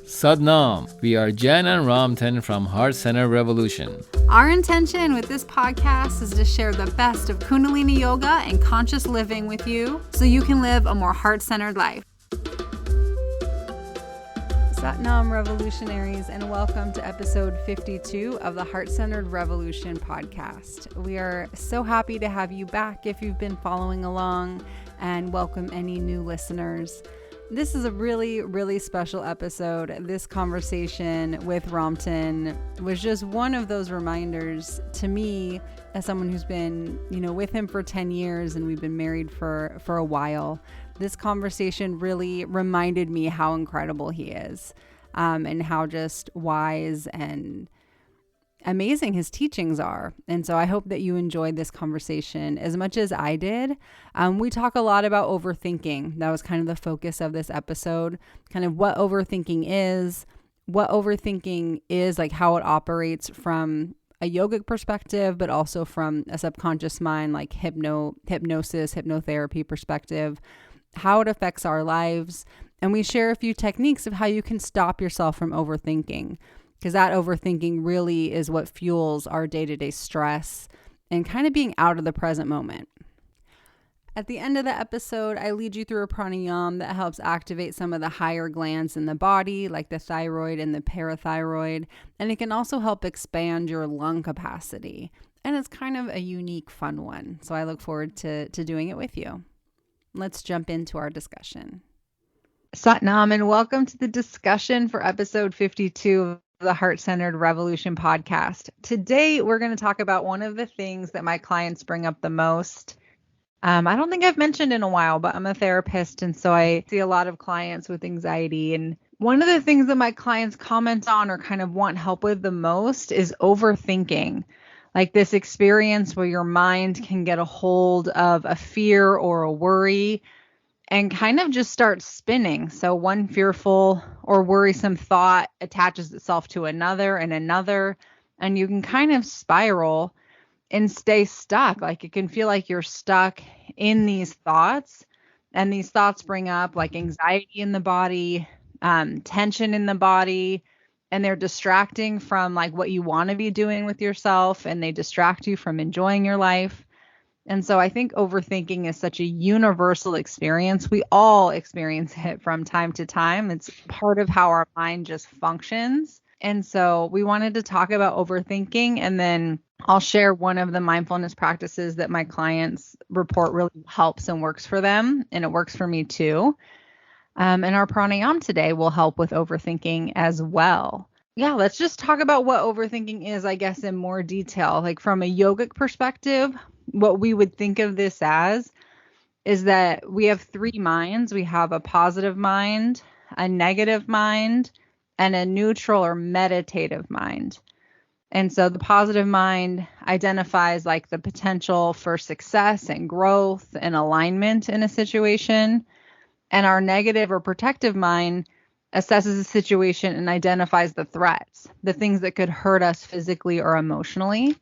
Sadnam. We are Jen and Ramtan from Heart Center Revolution. Our intention with this podcast is to share the best of Kundalini yoga and conscious living with you so you can live a more heart-centered life. Satnam Revolutionaries, and welcome to episode 52 of the Heart-Centered Revolution podcast. We are so happy to have you back if you've been following along, and welcome any new listeners. This is a really, really special episode. This conversation with Ramtan was just one of those reminders to me as someone who's been, with him for 10 years and we've been married for a while. This conversation really reminded me how incredible he is, and how just wise and amazing his teachings are. And so I hope that you enjoyed this conversation as much as I did. We talk a lot about overthinking. That was kind of the focus of this episode, kind of what overthinking is, like how it operates from a yogic perspective, but also from a subconscious mind, like hypnosis, hypnotherapy perspective, how it affects our lives. And we share a few techniques of how you can stop yourself from overthinking, because that overthinking really is what fuels our day-to-day stress and kind of being out of the present moment. At the end of the episode, I lead you through a pranayama that helps activate some of the higher glands in the body, like the thyroid and the parathyroid, and it can also help expand your lung capacity. And it's kind of a unique, fun one. So I look forward to doing it with you. Let's jump into our discussion. Satnam, and welcome to the discussion for episode 52 the Heart-Centered Revolution podcast. Today, we're going to talk about one of the things that my clients bring up the most. I don't think I've mentioned in a while, but I'm a therapist, and so I see a lot of clients with anxiety. And one of the things that my clients comment on or kind of want help with the most is overthinking. Like this experience where your mind can get a hold of a fear or a worry and kind of just start spinning. So one fearful or worrisome thought attaches itself to another, and you can kind of spiral and stay stuck. Like it can feel like you're stuck in these thoughts, and these thoughts bring up like anxiety in the body, tension in the body, and they're distracting from like what you want to be doing with yourself, and they distract you from enjoying your life. And so I think overthinking is such a universal experience. We all experience it from time to time. It's part of how our mind just functions. And so we wanted to talk about overthinking, and then I'll share one of the mindfulness practices that my clients report really helps and works for them. And it works for me too. And our pranayama today will help with overthinking as well. Yeah, let's just talk about what overthinking is, I guess, in more detail. Like from a yogic perspective, what we would think of this as is that we have three minds. We have a positive mind, a negative mind, and a neutral or meditative mind. And so the positive mind identifies like the potential for success and growth and alignment in a situation. And our negative or protective mind assesses the situation and identifies the threats, the things that could hurt us physically or emotionally.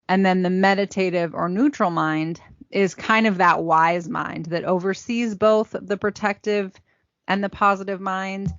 And then the meditative or neutral mind is kind of that wise mind that oversees both the protective and the positive mind.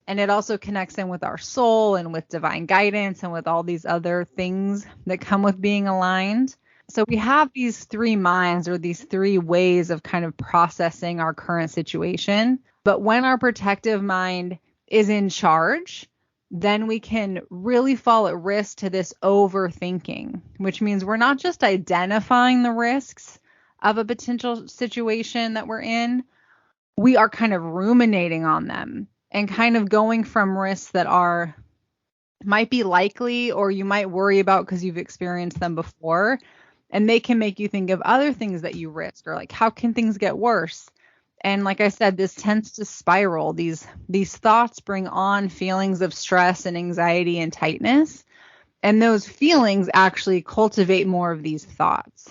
And it also connects in with our soul and with divine guidance and with all these other things that come with being aligned. So we have these three minds, or these three ways of kind of processing our current situation. But when our protective mind is in charge, then we can really fall at risk to this overthinking, which means we're not just identifying the risks of a potential situation that we're in, we are kind of ruminating on them and kind of going from risks that might be likely or you might worry about because you've experienced them before. And they can make you think of other things that you risk, or like, how can things get worse? And like I said, this tends to spiral. These thoughts bring on feelings of stress and anxiety and tightness. And those feelings actually cultivate more of these thoughts.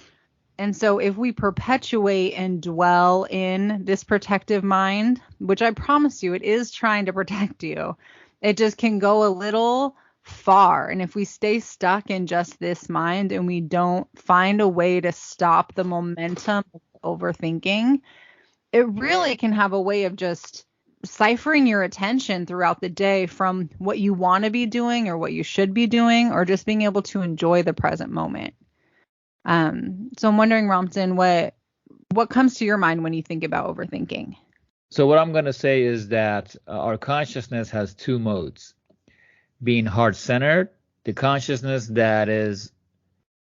And so if we perpetuate and dwell in this protective mind, which I promise you, it is trying to protect you, it just can go a little far. And if we stay stuck in just this mind and we don't find a way to stop the momentum of overthinking, it really can have a way of just ciphering your attention throughout the day from what you want to be doing or what you should be doing, or just being able to enjoy the present moment. So I'm wondering, Ramtin, what comes to your mind when you think about overthinking? So what I'm going to say is that our consciousness has two modes. Being heart-centered, the consciousness that is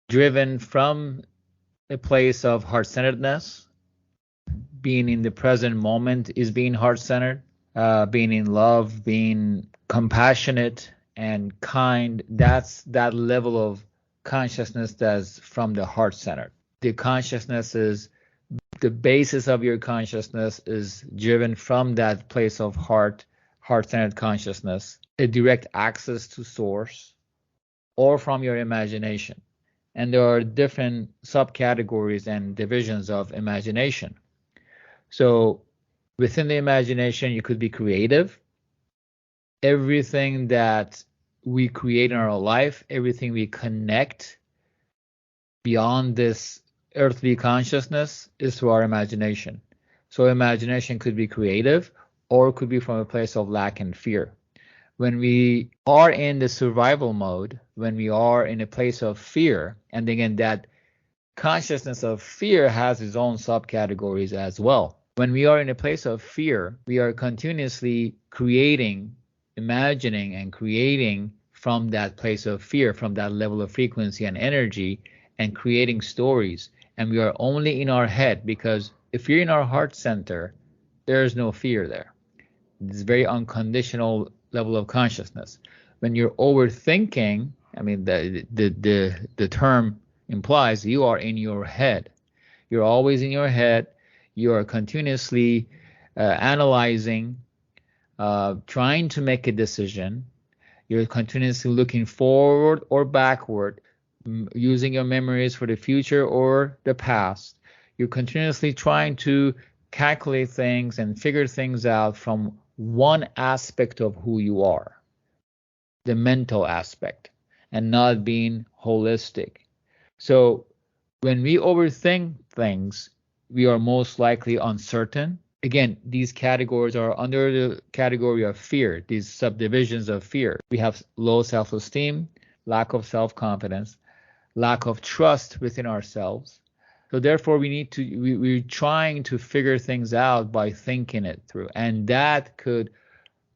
driven from a place of heart-centeredness, being in the present moment is being heart-centered, being in love, being compassionate and kind. That's that level of consciousness that's from the heart-centered. The consciousness is the basis of your consciousness is driven from that place of heart-centered consciousness, a direct access to source, or from your imagination. And there are different subcategories and divisions of imagination. So within the imagination, you could be creative. Everything that we create in our life, everything we connect beyond this earthly consciousness is through our imagination. So imagination could be creative or could be from a place of lack and fear. When we are in the survival mode, when we are in a place of fear, and again, that consciousness of fear has its own subcategories as well. When we are in a place of fear, we are continuously creating, imagining, and creating from that place of fear, from that level of frequency and energy, and creating stories. And we are only in our head, because if you're in our heart center, there is no fear there. It's a very unconditional level of consciousness. When you're overthinking, I mean, the term implies you are in your head. You're always in your head. You are continuously analyzing, trying to make a decision. You're continuously looking forward or backward, using your memories for the future or the past. You're continuously trying to calculate things and figure things out from one aspect of who you are, the mental aspect, and not being holistic. So when we overthink things, we are most likely uncertain. Again, these categories are under the category of fear, these subdivisions of fear. We have low self-esteem, lack of self-confidence, lack of trust within ourselves. So therefore, we're trying to figure things out by thinking it through. And that could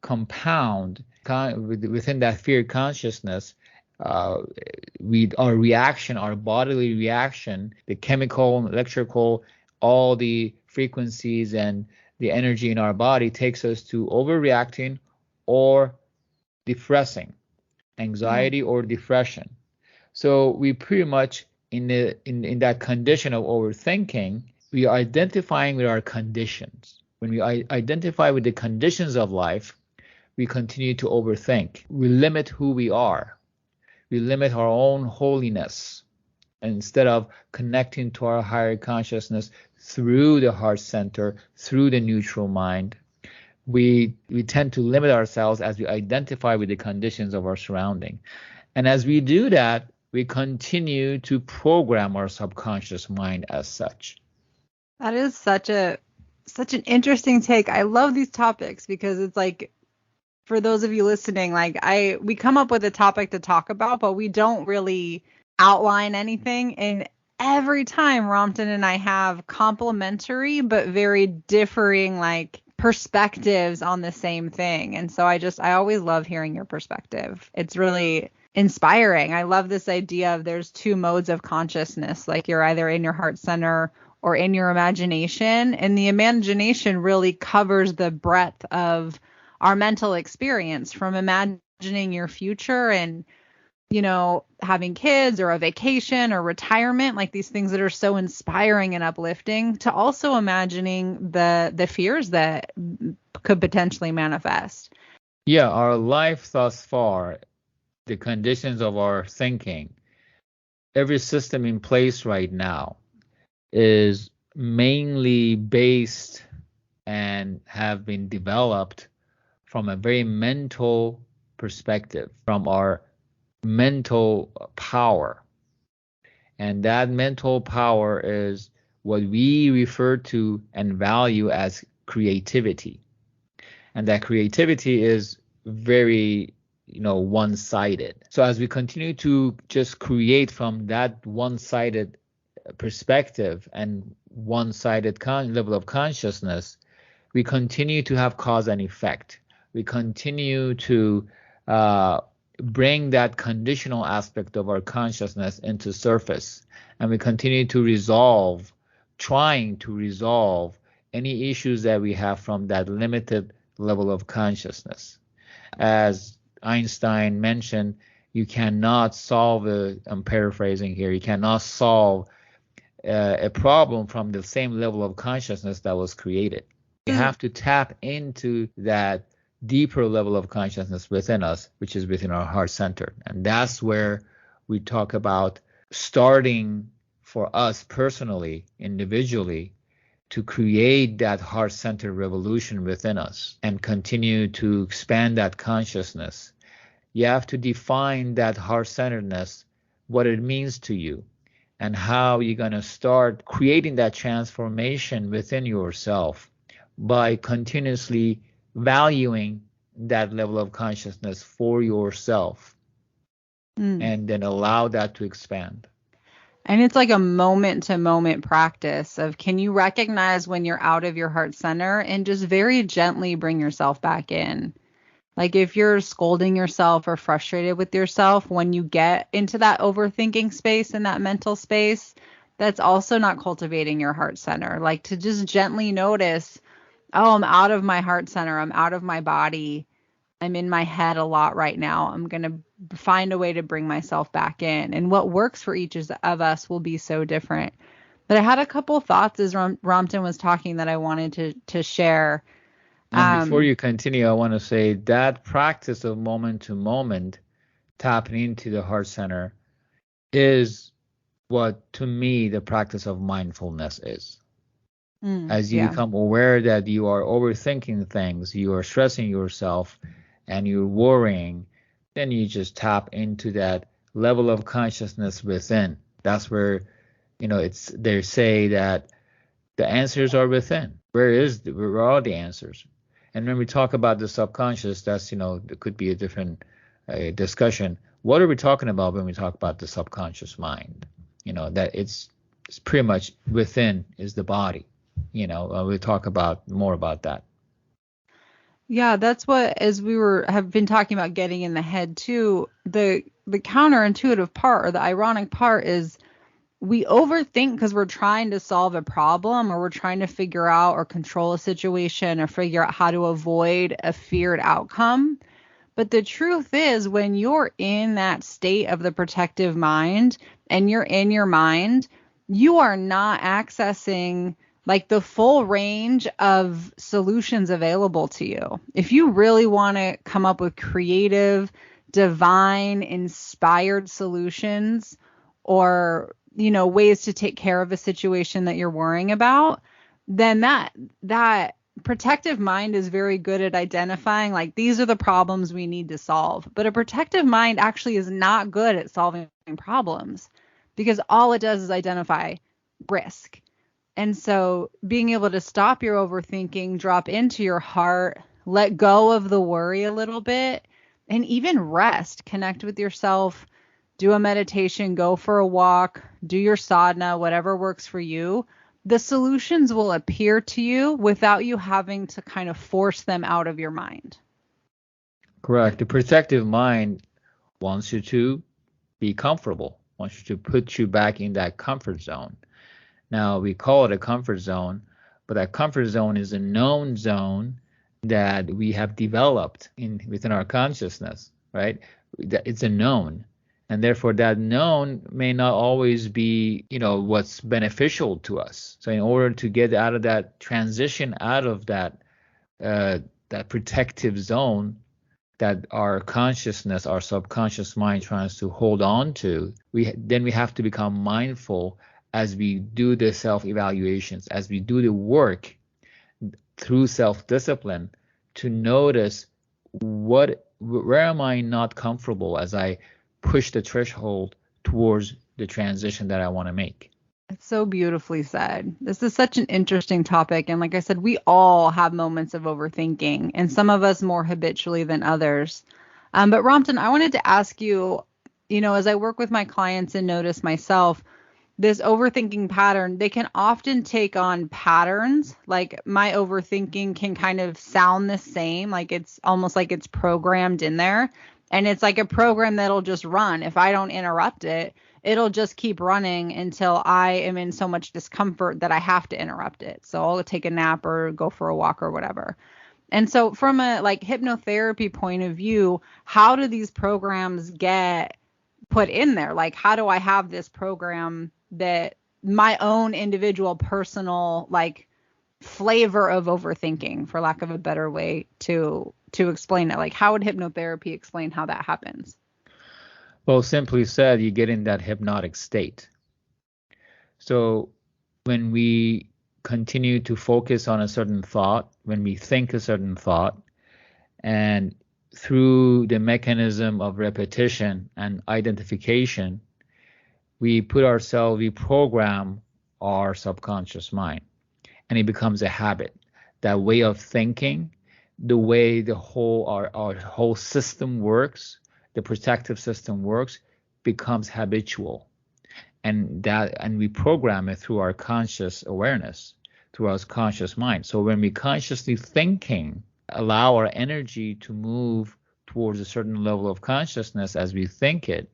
compound within that fear consciousness. Our reaction, our bodily reaction, the chemical, electrical, all the frequencies and the energy in our body takes us to overreacting or depressing, anxiety or depression. So we pretty much in that condition of overthinking, we are identifying with our conditions. When we identify with the conditions of life, we continue to overthink. We limit who we are. We limit our own holiness. And instead of connecting to our higher consciousness through the heart center, through the neutral mind, we tend to limit ourselves as we identify with the conditions of our surrounding. And as we do that, we continue to program our subconscious mind as such. That is such an interesting take. I love these topics because it's like, for those of you listening, like we come up with a topic to talk about, but we don't really outline anything. And every time Ramtin and I have complementary but very differing like perspectives on the same thing. And so I always love hearing your perspective. It's really inspiring. I love this idea of there's two modes of consciousness, like you're either in your heart center or in your imagination. And the imagination really covers the breadth of our mental experience, from imagining your future and, you know, having kids or a vacation or retirement, like these things that are so inspiring and uplifting, to also imagining the fears that could potentially manifest. Yeah, our life thus far, the conditions of our thinking, every system in place right now is mainly based and have been developed from a very mental perspective, from our mental power. And that mental power is what we refer to and value as creativity. And that creativity is very, one-sided. So as we continue to just create from that one-sided perspective and one-sided level of consciousness, we continue to have cause and effect. We continue to bring that conditional aspect of our consciousness into surface, and we continue to trying to resolve any issues that we have from that limited level of consciousness. As Einstein mentioned, you cannot solve I'm paraphrasing here, you cannot solve a problem from the same level of consciousness that was created. We have to tap into that deeper level of consciousness within us, which is within our heart center. And that's where we talk about starting for us personally, individually, to create that heart center revolution within us and continue to expand that consciousness. You have to define that heart centeredness, what it means to you, and how you're going to start creating that transformation within yourself by continuously valuing that level of consciousness for yourself, and then allow that to expand. And it's like a moment to moment practice of, can you recognize when you're out of your heart center and just very gently bring yourself back in? Like if you're scolding yourself or frustrated with yourself, when you get into that overthinking space and that mental space, that's also not cultivating your heart center. Like to just gently notice, oh, I'm out of my heart center. I'm out of my body. I'm in my head a lot right now. I'm going to find a way to bring myself back in. And what works for each of us will be so different. But I had a couple thoughts as Ramtin was talking that I wanted to share. And before you continue, I want to say that practice of moment to moment, tapping into the heart center, is what, to me, the practice of mindfulness is. As you become aware that you are overthinking things, you are stressing yourself, and you're worrying, then you just tap into that level of consciousness within. That's where, they say that the answers are within. Where are the answers? And when we talk about the subconscious, that's, it could be a different discussion. What are we talking about when we talk about the subconscious mind? That it's pretty much within is the body. We'll talk more about that. Yeah, that's what, as we have been talking about getting in the head too, the counterintuitive part or the ironic part is we overthink because we're trying to solve a problem, or we're trying to figure out or control a situation or figure out how to avoid a feared outcome. But the truth is, when you're in that state of the protective mind and you're in your mind, you are not accessing like the full range of solutions available to you. If you really want to come up with creative, divine, inspired solutions, or ways to take care of a situation that you're worrying about, then that protective mind is very good at identifying like these are the problems we need to solve. But a protective mind actually is not good at solving problems, because all it does is identify risk. And so being able to stop your overthinking, drop into your heart, let go of the worry a little bit, and even rest, connect with yourself, do a meditation, go for a walk, do your sadhana, whatever works for you. The solutions will appear to you without you having to kind of force them out of your mind. Correct. The protective mind wants you to be comfortable, wants you to put you back in that comfort zone. Now, we call it a comfort zone, but that comfort zone is a known zone that we have developed within our consciousness, right? It's a known. And therefore, that known may not always be, what's beneficial to us. So in order to get out of that transition, out of that protective zone that our consciousness, our subconscious mind tries to hold on to, we have to become mindful as we do the self-evaluations, as we do the work through self-discipline to notice where am I not comfortable as I push the threshold towards the transition that I want to make. It's so beautifully said. This is such an interesting topic. And like I said, we all have moments of overthinking, and some of us more habitually than others. But Ramton, I wanted to ask you, as I work with my clients and notice myself, this overthinking pattern, they can often take on patterns. Like my overthinking can kind of sound the same, like it's almost like it's programmed in there. And it's like a program that'll just run. If I don't interrupt it, it'll just keep running until I am in so much discomfort that I have to interrupt it. So I'll take a nap or go for a walk or whatever. And so from a like hypnotherapy point of view, how do these programs get put in there? Like, how do I have this program that my own individual personal like flavor of overthinking, for lack of a better way to explain it? Like, how would hypnotherapy explain how that happens? Well, simply said, you get in that hypnotic state. So when we continue to focus on a certain thought, when we think a certain thought, and through the mechanism of repetition and identification, we program our subconscious mind, and it becomes a habit. That way of thinking, the way our whole system works, the protective system works, becomes habitual. And we program it through our conscious awareness, through our conscious mind. So when we consciously thinking, allow our energy to move towards a certain level of consciousness as we think it,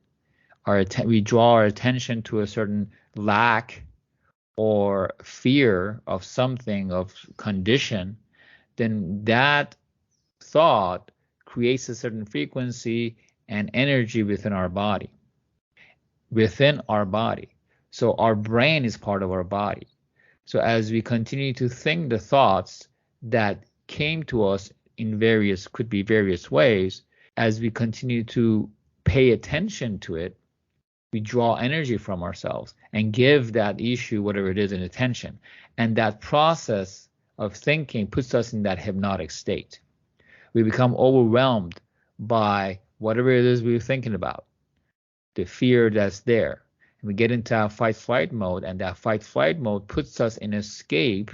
we draw our attention to a certain lack or fear of something, of condition, then that thought creates a certain frequency and energy within our body. So our brain is part of our body. So as we continue to think the thoughts that came to us could be various ways, as we continue to pay attention to it, we draw energy from ourselves and give that issue, whatever it is, an attention. And that process of thinking puts us in that hypnotic state. We become overwhelmed by whatever it is we're thinking about, the fear that's there. And we get into our fight-flight mode, and that fight-flight mode puts us in escape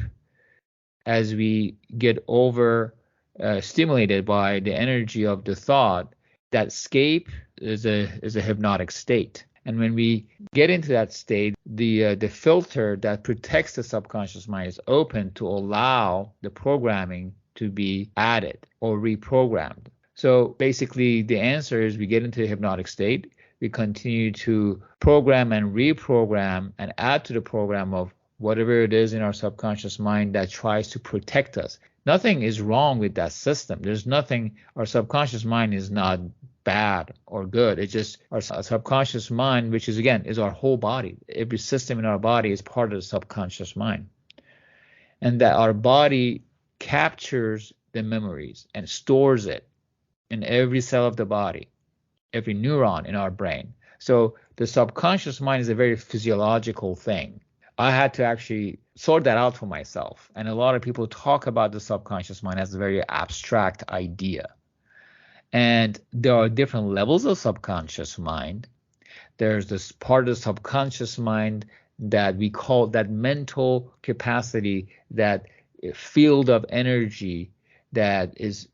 as we get stimulated by the energy of the thought. That escape is a hypnotic state. And when we get into that state, the filter that protects the subconscious mind is open to allow the programming to be added or reprogrammed. So basically, the answer is we get into a hypnotic state. We continue to program and reprogram and add to the program of whatever it is in our subconscious mind that tries to protect us. Nothing is wrong with that system. There's nothing, our subconscious mind is not bad or good. It's just our subconscious mind, which is, again, is our whole body. Every system in our body is part of the subconscious mind. And that our body captures the memories and stores it in every cell of the body, every neuron in our brain. So the subconscious mind is a very physiological thing. I had to actually sort that out for myself. And a lot of people talk about the subconscious mind as a very abstract idea. And there are different levels of subconscious mind. There's this part of the subconscious mind that we call that mental capacity, that field of energy that is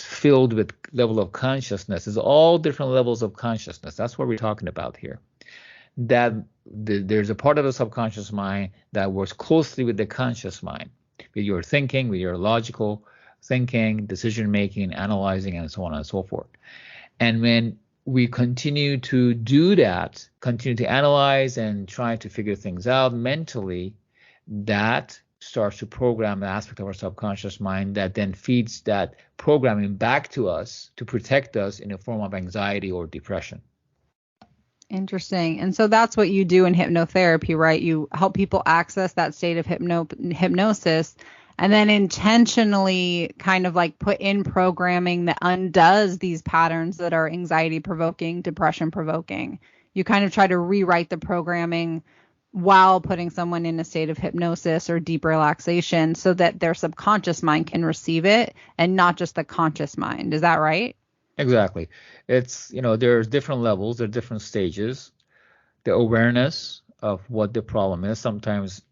filled with level of consciousness. There's all different levels of consciousness. That's what we're talking about here. There's a part of the subconscious mind that works closely with the conscious mind, with your thinking, with your logical thinking, decision making, analyzing, and so on and so forth. And when we continue to do that, continue to analyze and try to figure things out mentally, that starts to program an aspect of our subconscious mind that then feeds that programming back to us to protect us in a form of anxiety or depression. Interesting. And so that's what you do in hypnotherapy, right? You help people access that state of hypnosis, and then intentionally kind of like put in programming that undoes these patterns that are anxiety provoking, depression provoking. You kind of try to rewrite the programming while putting someone in a state of hypnosis or deep relaxation so that their subconscious mind can receive it and not just the conscious mind. Is that right? Exactly. It's, there's different levels, there are different stages. The awareness of what the problem is. Sometimes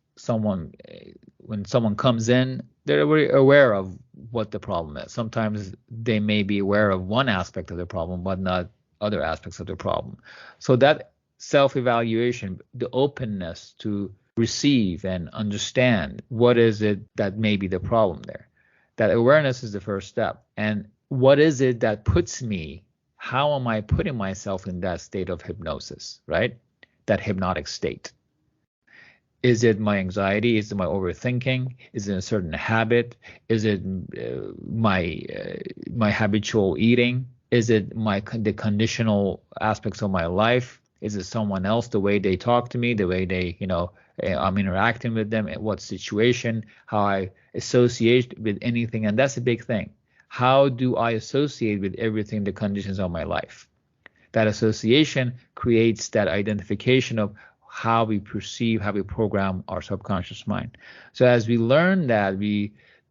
when someone comes in, they're very aware of what the problem is. Sometimes they may be aware of one aspect of the problem, but not other aspects of the problem. So that self-evaluation, the openness to receive and understand what is it that may be the problem there. That awareness is the first step. And what is it that puts me, how am I putting myself in that state of hypnosis, right? That hypnotic state. Is it my anxiety? Is it my overthinking? Is it a certain habit? Is it my habitual eating? Is it the conditional aspects of my life? Is it someone else, the way they talk to me, the way they, I'm interacting with them, in what situation, how I associate with anything? And that's a big thing. How do I associate with everything, the conditions of my life? That association creates that identification of how we perceive, how we program our subconscious mind. So as we learn that,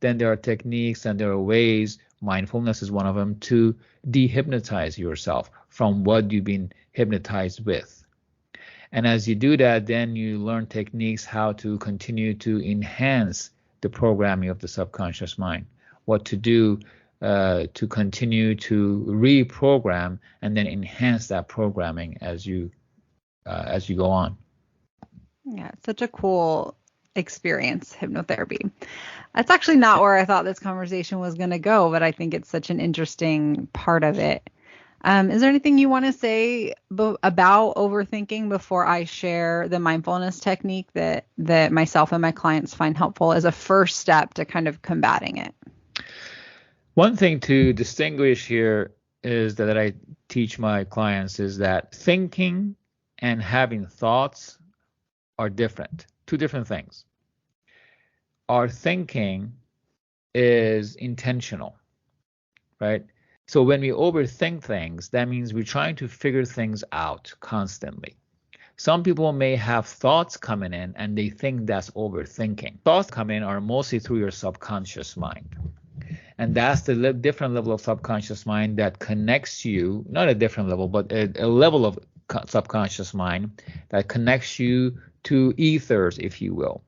then there are techniques and there are ways, mindfulness is one of them, to dehypnotize yourself from what you've been hypnotized with. And as you do that, then you learn techniques how to continue to enhance the programming of the subconscious mind, what to do to continue to reprogram and then enhance that programming as you go on. Yeah, it's such a cool experience, hypnotherapy. That's actually not where I thought this conversation was going to go, but I think it's such an interesting part of it. Is there anything you want to say about overthinking before I share the mindfulness technique that myself and my clients find helpful as a first step to kind of combating it? One thing to distinguish here is that I teach my clients is that thinking and having thoughts are different, two different things. Our thinking is intentional, right? So when we overthink things, that means we're trying to figure things out constantly. Some people may have thoughts coming in and they think that's overthinking. Thoughts come in are mostly through your subconscious mind. And that's the different level of subconscious mind that connects you, not a different level, but a level of subconscious mind that connects you to ethers, if you will,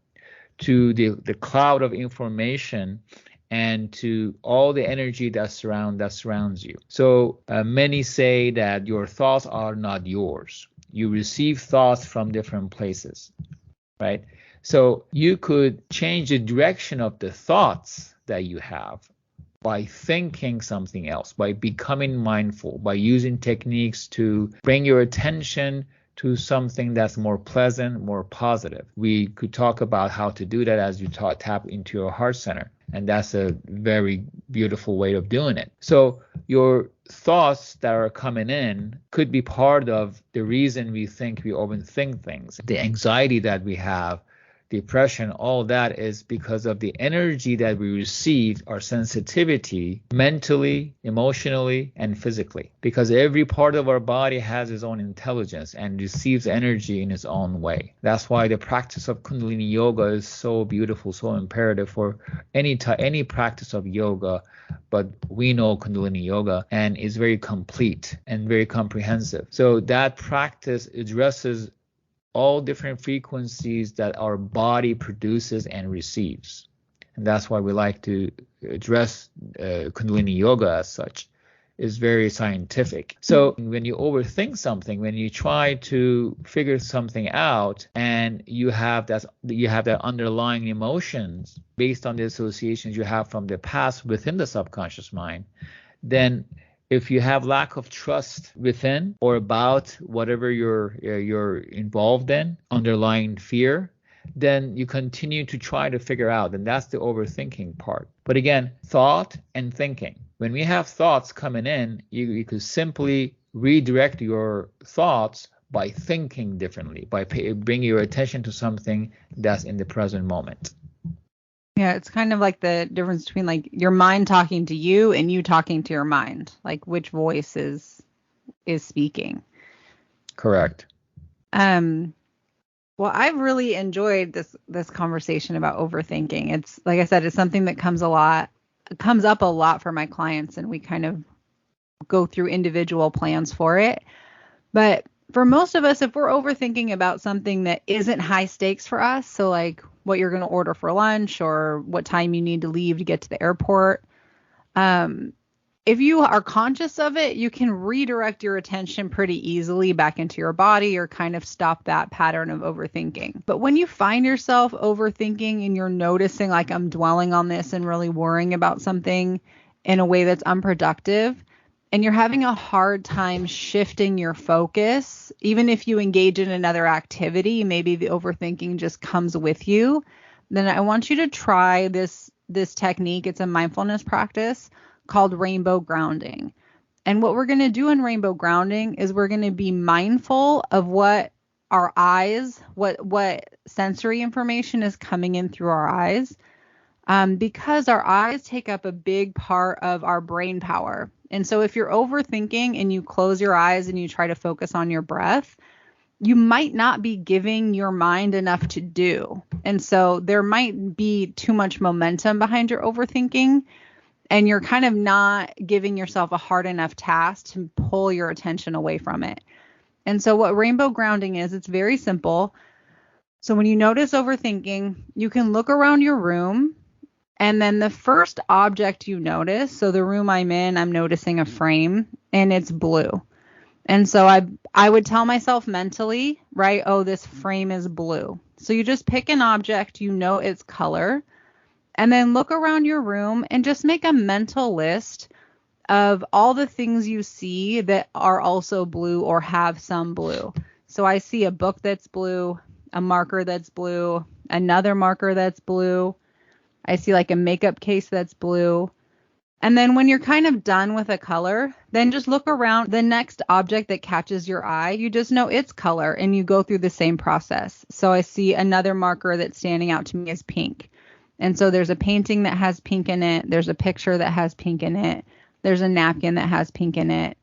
to the cloud of information and to all the energy that surrounds you. So many say that your thoughts are not yours. You receive thoughts from different places, right? So you could change the direction of the thoughts that you have by thinking something else, by becoming mindful, by using techniques to bring your attention to something that's more pleasant, more positive. We could talk about how to do that as you tap into your heart center. And that's a very beautiful way of doing it. So your thoughts that are coming in could be part of the reason we think we overthink things. The anxiety that we have, depression, all that is because of the energy that we receive, our sensitivity mentally, emotionally, and physically. Because every part of our body has its own intelligence and receives energy in its own way. That's why the practice of Kundalini yoga is so beautiful, so imperative for any practice of yoga. But we know Kundalini yoga and is very complete and very comprehensive. So that practice addresses all different frequencies that our body produces and receives. And that's why we like to address Kundalini yoga as such. Is very scientific. So when you overthink something, when you try to figure something out and you have that underlying emotions based on the associations you have from the past within the subconscious mind, then if you have lack of trust within or about whatever you're involved in, underlying fear, then you continue to try to figure out, and that's the overthinking part. But again, thought and thinking. When we have thoughts coming in, you could simply redirect your thoughts by thinking differently, by bringing your attention to something that's in the present moment. Yeah, it's kind of like the difference between like your mind talking to you and you talking to your mind, like which voice is speaking. Correct. Well, I've really enjoyed this conversation about overthinking. It's like I said, it's something that comes up a lot for my clients, and we kind of go through individual plans for it. But for most of us, if we're overthinking about something that isn't high stakes for us, so like what you're going to order for lunch or what time you need to leave to get to the airport, if you are conscious of it, you can redirect your attention pretty easily back into your body or kind of stop that pattern of overthinking. But when you find yourself overthinking and you're noticing like I'm dwelling on this and really worrying about something in a way that's unproductive, and you're having a hard time shifting your focus, even if you engage in another activity, maybe the overthinking just comes with you, then I want you to try this technique. It's a mindfulness practice called rainbow grounding. And what we're going to do in rainbow grounding is we're going to be mindful of what our eyes, what sensory information is coming in through our eyes, because our eyes take up a big part of our brain power. And so if you're overthinking and you close your eyes and you try to focus on your breath, you might not be giving your mind enough to do. And so there might be too much momentum behind your overthinking, and you're kind of not giving yourself a hard enough task to pull your attention away from it. And so what rainbow grounding is, it's very simple. So when you notice overthinking, you can look around your room, and then the first object you notice, so the room I'm in, I'm noticing a frame and it's blue. And so I would tell myself mentally, right, oh, this frame is blue. So you just pick an object, you know its color, and then look around your room and just make a mental list of all the things you see that are also blue or have some blue. So I see a book that's blue, a marker that's blue, another marker that's blue. I see like a makeup case that's blue. And then when you're kind of done with a color, then just look around the next object that catches your eye. You just know its color and you go through the same process. So I see another marker that's standing out to me as pink. And so there's a painting that has pink in it. There's a picture that has pink in it. There's a napkin that has pink in it.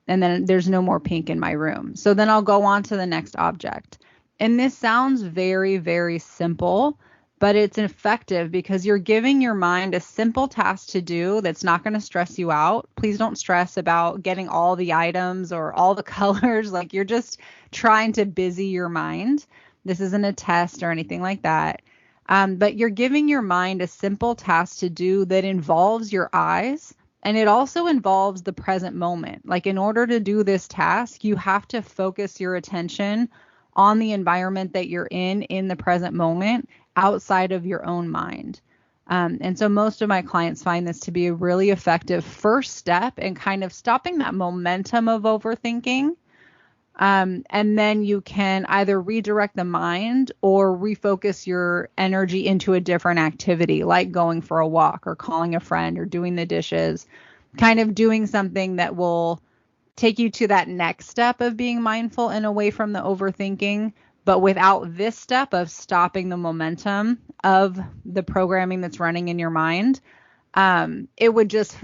And then there's no more pink in my room. So then I'll go on to the next object. And this sounds very, very simple, but it's effective because you're giving your mind a simple task to do that's not going to stress you out. Please don't stress about getting all the items or all the colors. Like, you're just trying to busy your mind. This isn't a test or anything like that. But you're giving your mind a simple task to do that involves your eyes, and it also involves the present moment. Like, in order to do this task, you have to focus your attention on the environment that you're in the present moment, outside of your own mind. And so most of my clients find this to be a really effective first step in kind of stopping that momentum of overthinking. And then you can either redirect the mind or refocus your energy into a different activity, like going for a walk or calling a friend or doing the dishes, kind of doing something that will take you to that next step of being mindful and away from the overthinking, but without this step of stopping the momentum of the programming that's running in your mind. It would just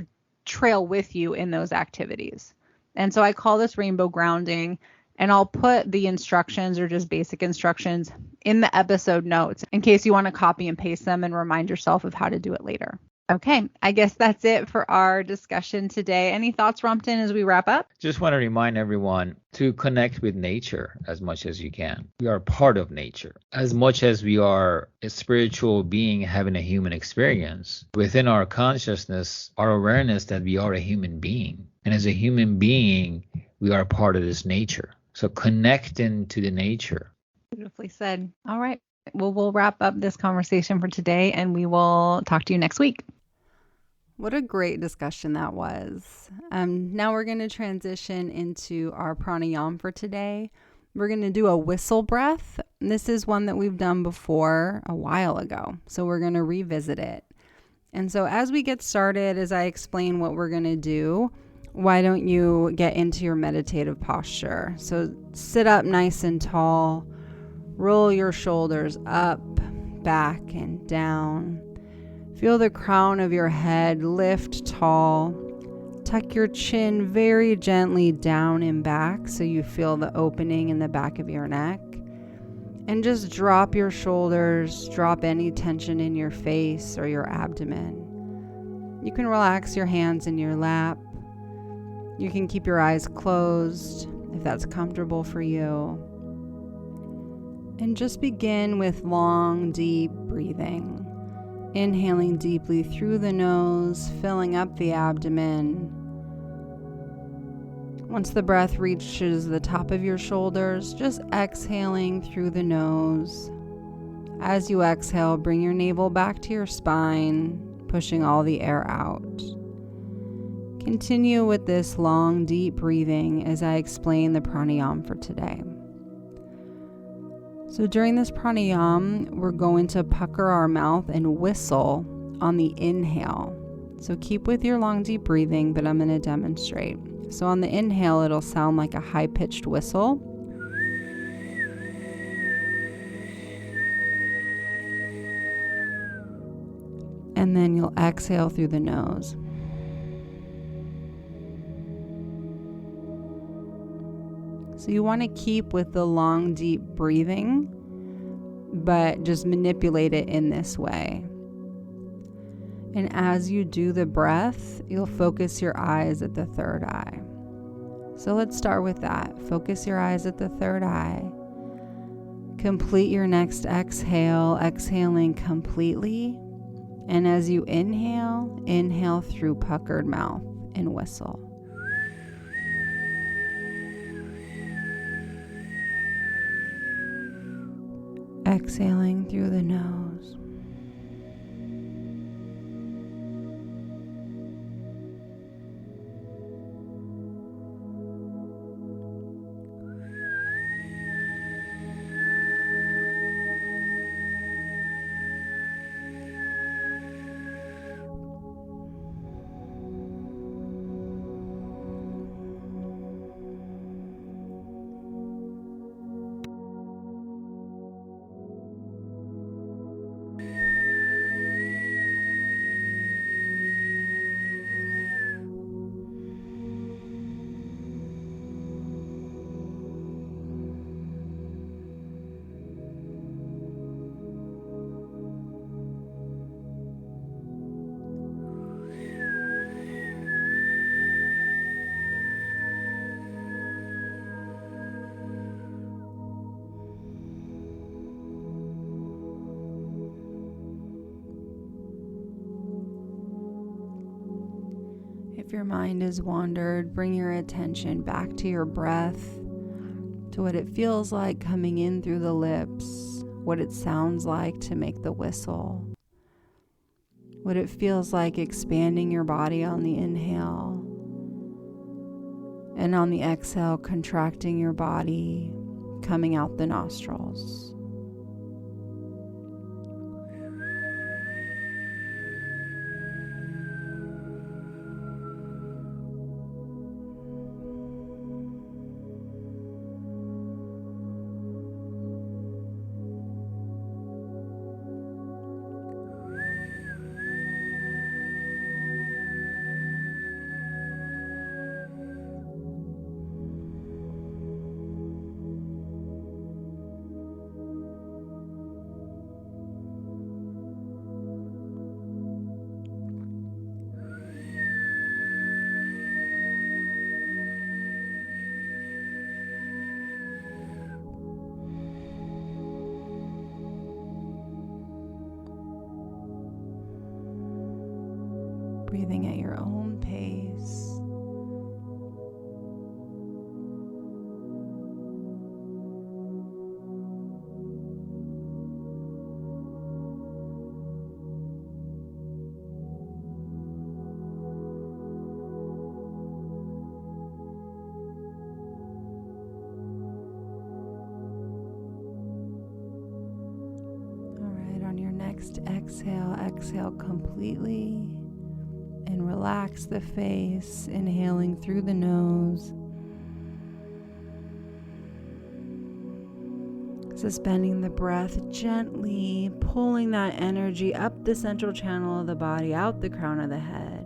trail with you in those activities. And so I call this rainbow grounding. And I'll put the instructions, or just basic instructions, in the episode notes in case you want to copy and paste them and remind yourself of how to do it later. Okay, I guess that's it for our discussion today. Any thoughts, Rumpton, as we wrap up? Just want to remind everyone to connect with nature as much as you can. We are part of nature. As much as we are a spiritual being having a human experience, within our consciousness, our awareness that we are a human being. And as a human being, we are part of this nature. So connecting to the nature. Beautifully said. All right. Well, we'll wrap up this conversation for today, and we will talk to you next week. What a great discussion that was. Now we're going to transition into our pranayama for today. We're going to do a whistle breath. This is one that we've done before a while ago, so we're going to revisit it. And so as we get started, as I explain what we're going to do, why don't you get into your meditative posture? So sit up nice and tall, roll your shoulders up, back, and down. Feel the crown of your head lift tall. Tuck your chin very gently down and back so you feel the opening in the back of your neck. And just drop your shoulders, drop any tension in your face or your abdomen. You can relax your hands in your lap. You can keep your eyes closed. if that's comfortable for you. And just begin with long, deep breathing. Inhaling deeply through the nose, filling up the abdomen. Once the breath reaches the top of your shoulders, just exhaling through the nose. As you exhale, bring your navel back to your spine, pushing all the air out. Continue with this long, deep breathing as I explain the pranayama for today. So during this pranayama, we're going to pucker our mouth and whistle on the inhale. So keep with your long, deep breathing, but I'm going to demonstrate. So on the inhale, it'll sound like a high-pitched whistle. And then you'll exhale through the nose. So you want to keep with the long, deep breathing, but just manipulate it in this way. And as you do the breath, you'll focus your eyes at the third eye. So let's start with that. Focus your eyes at the third eye. Complete your next exhale, exhaling completely. And as you inhale, inhale through puckered mouth and whistle. Exhaling through the nose. If your mind has wandered, bring your attention back to your breath, to what it feels like coming in through the lips, what it sounds like to make the whistle, what it feels like expanding your body on the inhale, and on the exhale, contracting your body, coming out the nostrils. Breathing at your own pace. All right, on your next exhale, exhale completely. And relax the face, inhaling through the nose. Suspending the breath gently, pulling that energy up the central channel of the body, out the crown of the head.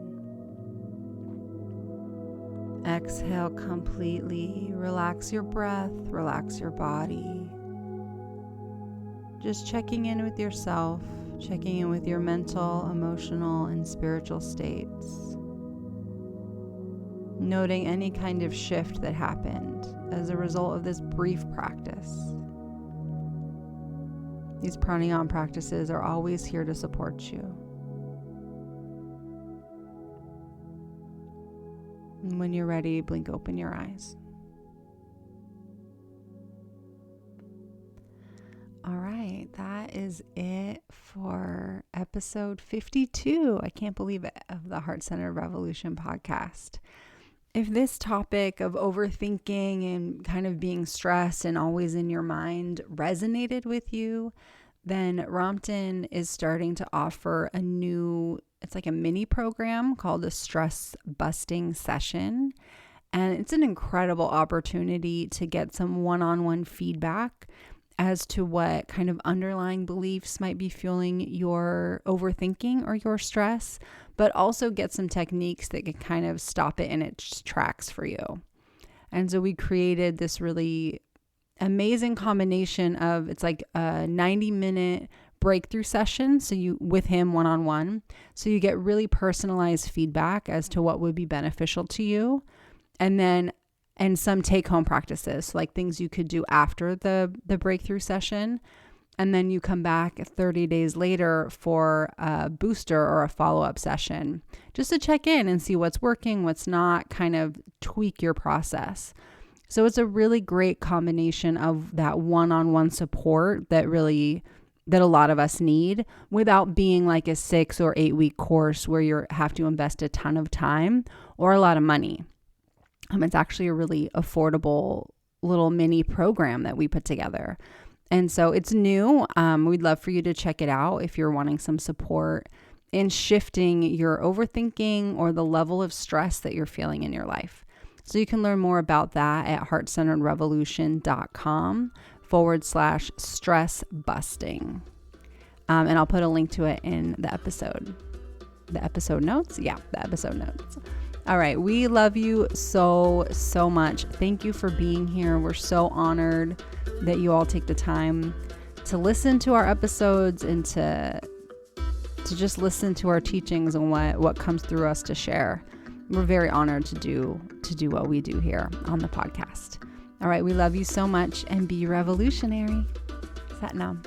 Exhale completely. Relax your breath, relax your body. Just checking in with yourself. Checking in with your mental, emotional, and spiritual states. noting any kind of shift that happened as a result of this brief practice. These pranayama practices are always here to support you. And when you're ready, blink open your eyes. All right, that is it for episode 52. I can't believe it, of the Heart-Centered Revolution podcast. If this topic of overthinking and kind of being stressed and always in your mind resonated with you, then Rampton is starting to offer it's like a mini program called a stress busting session. And it's an incredible opportunity to get some one-on-one feedback as to what kind of underlying beliefs might be fueling your overthinking or your stress, but also get some techniques that can kind of stop it in its tracks for you. And so we created this really amazing combination of, it's like a 90-minute breakthrough session, so you with him one-on-one, so you get really personalized feedback as to what would be beneficial to you, and some take-home practices, like things you could do after the breakthrough session. And then you come back 30 days later for a booster or a follow-up session, just to check in and see what's working, what's not, kind of tweak your process. So it's a really great combination of that one-on-one support that a lot of us need, without being like a 6 or 8 week course where you have to invest a ton of time or a lot of money. It's actually a really affordable little mini program that we put together. And so it's new. We'd love for you to check it out if you're wanting some support in shifting your overthinking or the level of stress that you're feeling in your life. So you can learn more about that at heartcenteredrevolution.com/stress busting. And I'll put a link to it in the episode notes. Yeah, the episode notes. All right. We love you so, so much. Thank you for being here. We're so honored that you all take the time to listen to our episodes and to just listen to our teachings and what comes through us to share. We're very honored to do what we do here on the podcast. All right. We love you so much, and be revolutionary. Satnam.